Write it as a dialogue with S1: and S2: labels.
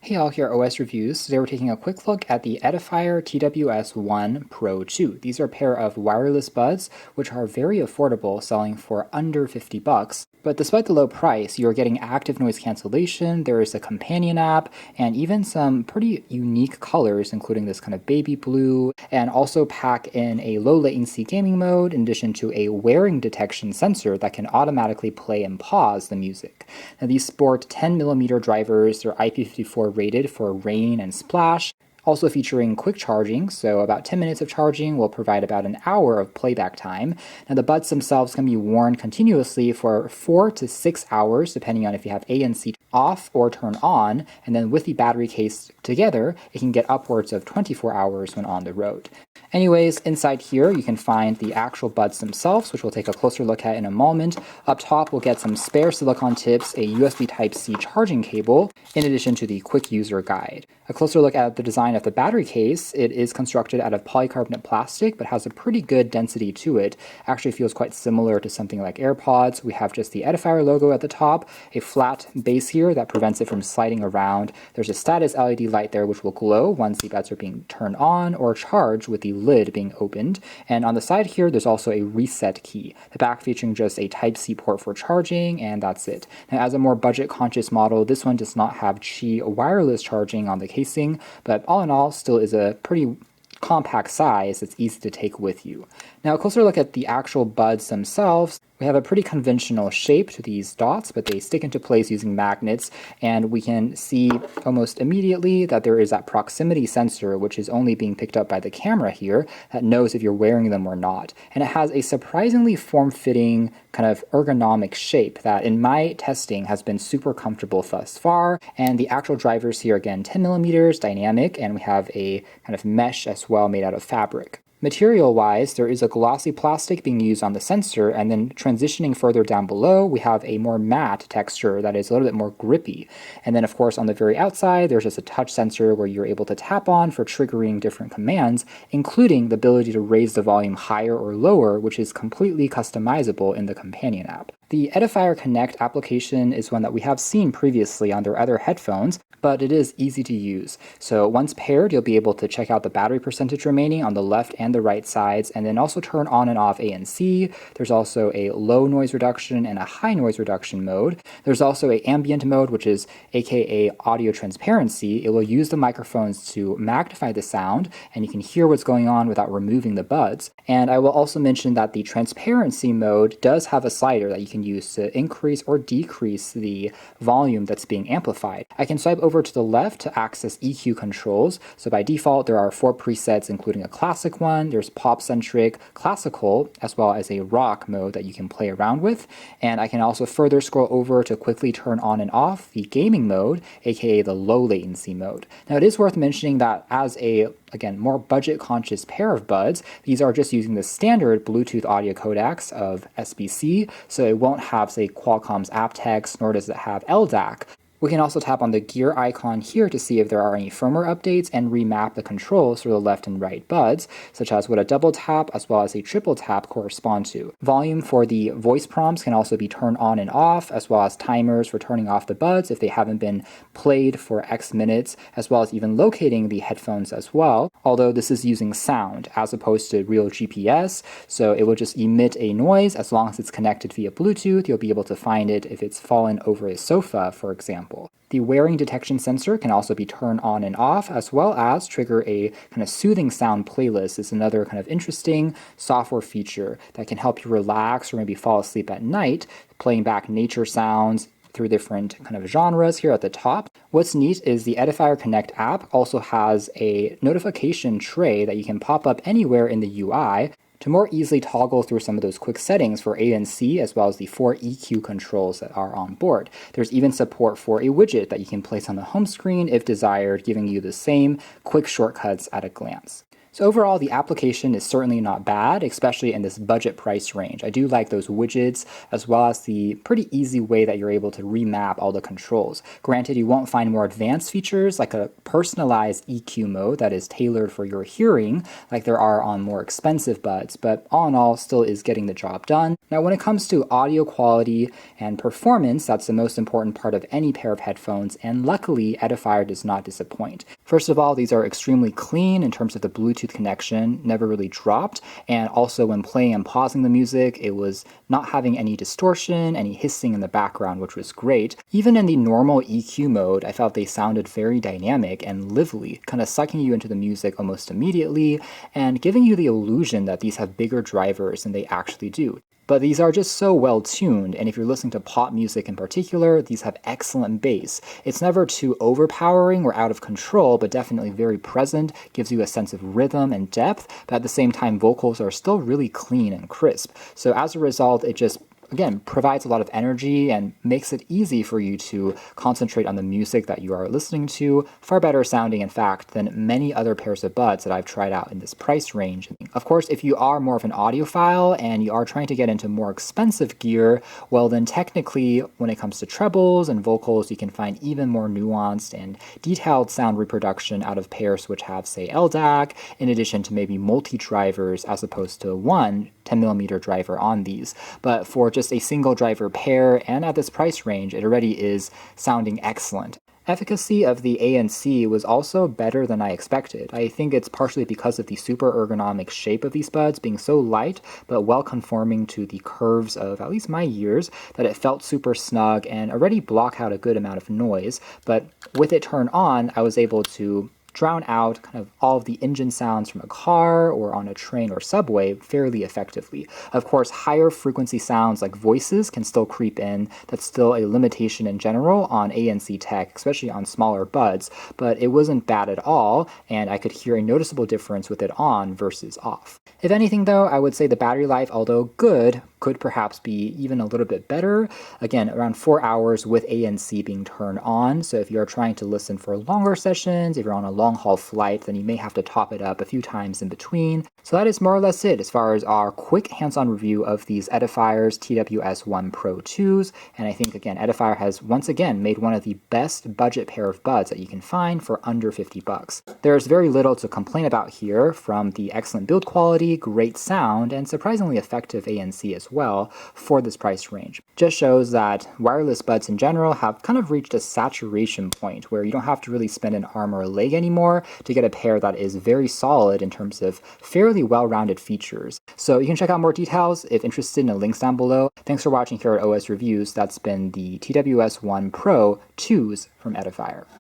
S1: Hey all, here are OS Reviews. Today we're taking a quick look at the Edifier TWS1 Pro 2. These are a pair of wireless buds, which are very affordable, selling for under $50. But despite the low price, you're getting active noise cancellation, there is a companion app, and even some pretty unique colors, including this kind of baby blue, and also pack in a low latency gaming mode, in addition to a wearing detection sensor that can automatically play and pause the music. Now these sport 10mm drivers, they're IP54 rated for rain and splash, also featuring quick charging, so about 10 minutes of charging will provide about an hour of playback time. Now the buds themselves can be worn continuously for 4 to 6 hours, depending on if you have ANC off or turn on, and then with the battery case together, it can get upwards of 24 hours when on the road. Anyways, inside here you can find the actual buds themselves, which we'll take a closer look at in a moment. Up top we'll get some spare silicon tips, a USB Type-C charging cable, in addition to the quick user guide. A closer look at the design of the battery case. It is constructed out of polycarbonate plastic, but has a pretty good density to it. Actually feels quite similar to something like AirPods. We have just the Edifier logo at the top, a flat base here that prevents it from sliding around. There's a status LED light there which will glow once the buds are being turned on or charged with the lid being opened. And on the side here, there's also a reset key. The back featuring just a Type-C port for charging, and that's it. Now, as a more budget-conscious model, this one does not have Qi wireless charging on the casing, but all in all, still is a pretty compact size that's easy to take with you. Now, a closer look at the actual buds themselves. We have a pretty conventional shape to these dots, but they stick into place using magnets, and we can see almost immediately that there is that proximity sensor, which is only being picked up by the camera here, that knows if you're wearing them or not. And it has a surprisingly form-fitting, kind of ergonomic shape that in my testing has been super comfortable thus far. And the actual drivers here, again, 10mm dynamic, and we have a kind of mesh as well made out of fabric. Material-wise, there is a glossy plastic being used on the sensor, and then transitioning further down below, we have a more matte texture that is a little bit more grippy. And then, of course, on the very outside, there's just a touch sensor where you're able to tap on for triggering different commands, including the ability to raise the volume higher or lower, which is completely customizable in the companion app. The Edifier Connect application is one that we have seen previously on their other headphones, but it is easy to use. So once paired, you'll be able to check out the battery percentage remaining on the left and the right sides, and then also turn on and off ANC. There's also a low noise reduction and a high noise reduction mode. There's also a ambient mode, which is aka audio transparency. It will use the microphones to magnify the sound, and you can hear what's going on without removing the buds. And I will also mention that the transparency mode does have a slider that you can use to increase or decrease the volume that's being amplified. I can swipe over to the left to access EQ controls. So by default, there are 4 presets, including a classic one. There's pop-centric, classical, as well as a rock mode that you can play around with. And I can also further scroll over to quickly turn on and off the gaming mode, aka the low latency mode. Now it is worth mentioning that as a, again, more budget-conscious pair of buds, these are just using the standard Bluetooth audio codecs of SBC, so it won't have, say, Qualcomm's aptX, nor does it have LDAC. We can also tap on the gear icon here to see if there are any firmware updates and remap the controls for the left and right buds, such as what a double tap as well as a triple tap correspond to. Volume for the voice prompts can also be turned on and off, as well as timers for turning off the buds if they haven't been played for X minutes, as well as even locating the headphones as well, although this is using sound as opposed to real GPS, so it will just emit a noise. As long as it's connected via Bluetooth, you'll be able to find it if it's fallen over a sofa, for example. The wearing detection sensor can also be turned on and off, as well as trigger a kind of soothing sound playlist. It's another kind of interesting software feature that can help you relax or maybe fall asleep at night, playing back nature sounds through different kind of genres here at the top. What's neat is the Edifier Connect app also has a notification tray that you can pop up anywhere in the UI to more easily toggle through some of those quick settings for ANC, as well as the 4 EQ controls that are on board. There's even support for a widget that you can place on the home screen if desired, giving you the same quick shortcuts at a glance. So overall, the application is certainly not bad, especially in this budget price range. I do like those widgets, as well as the pretty easy way that you're able to remap all the controls. Granted, you won't find more advanced features like a personalized EQ mode that is tailored for your hearing, like there are on more expensive buds, but all in all, still is getting the job done. Now, when it comes to audio quality and performance, that's the most important part of any pair of headphones, and luckily, Edifier does not disappoint. First of all, these are extremely clean in terms of the Bluetooth connection, never really dropped, and also when playing and pausing the music, it was not having any distortion, any hissing in the background, which was great. Even in the normal EQ mode, I felt they sounded very dynamic and lively, kind of sucking you into the music almost immediately, and giving you the illusion that these have bigger drivers than they actually do. But these are just so well tuned, and if you're listening to pop music in particular, these have excellent bass. It's never too overpowering or out of control, but definitely very present, gives you a sense of rhythm and depth, but at the same time, vocals are still really clean and crisp. So as a result, it just again, provides a lot of energy and makes it easy for you to concentrate on the music that you are listening to. Far better sounding, in fact, than many other pairs of buds that I've tried out in this price range. Of course, if you are more of an audiophile and you are trying to get into more expensive gear, well then technically, when it comes to trebles and vocals, you can find even more nuanced and detailed sound reproduction out of pairs which have, say, LDAC, in addition to maybe multi-drivers as opposed to one 10mm driver on these. But for just a single driver pair and at this price range, it already is sounding excellent. Efficacy of the ANC was also better than I expected. I think it's partially because of the super ergonomic shape of these buds being so light but well conforming to the curves of at least my ears that it felt super snug and already block out a good amount of noise. But with it turned on, I was able to drown out kind of all of the engine sounds from a car or on a train or subway fairly effectively. Of course, higher frequency sounds like voices can still creep in. That's still a limitation in general on ANC tech, especially on smaller buds, but it wasn't bad at all, and I could hear a noticeable difference with it on versus off. If anything though, I would say the battery life, although good, could perhaps be even a little bit better. Again, around 4 hours with ANC being turned on, so if you're trying to listen for longer sessions, if you're on a long haul flight, then you may have to top it up a few times in between. So that is more or less it as far as our quick hands-on review of these Edifier's TWS1 Pro 2s, and I think again, Edifier has once again made one of the best budget pair of buds that you can find for under 50 bucks. There's very little to complain about here, from the excellent build quality, great sound, and surprisingly effective ANC as well for this price range. Just shows that wireless buds in general have kind of reached a saturation point where you don't have to really spend an arm or a leg anymore to get a pair that is very solid in terms of fairly well-rounded features. So you can check out more details if interested in the links down below. Thanks for watching here at OS Reviews. That's been the TWS1 Pro 2s from Edifier.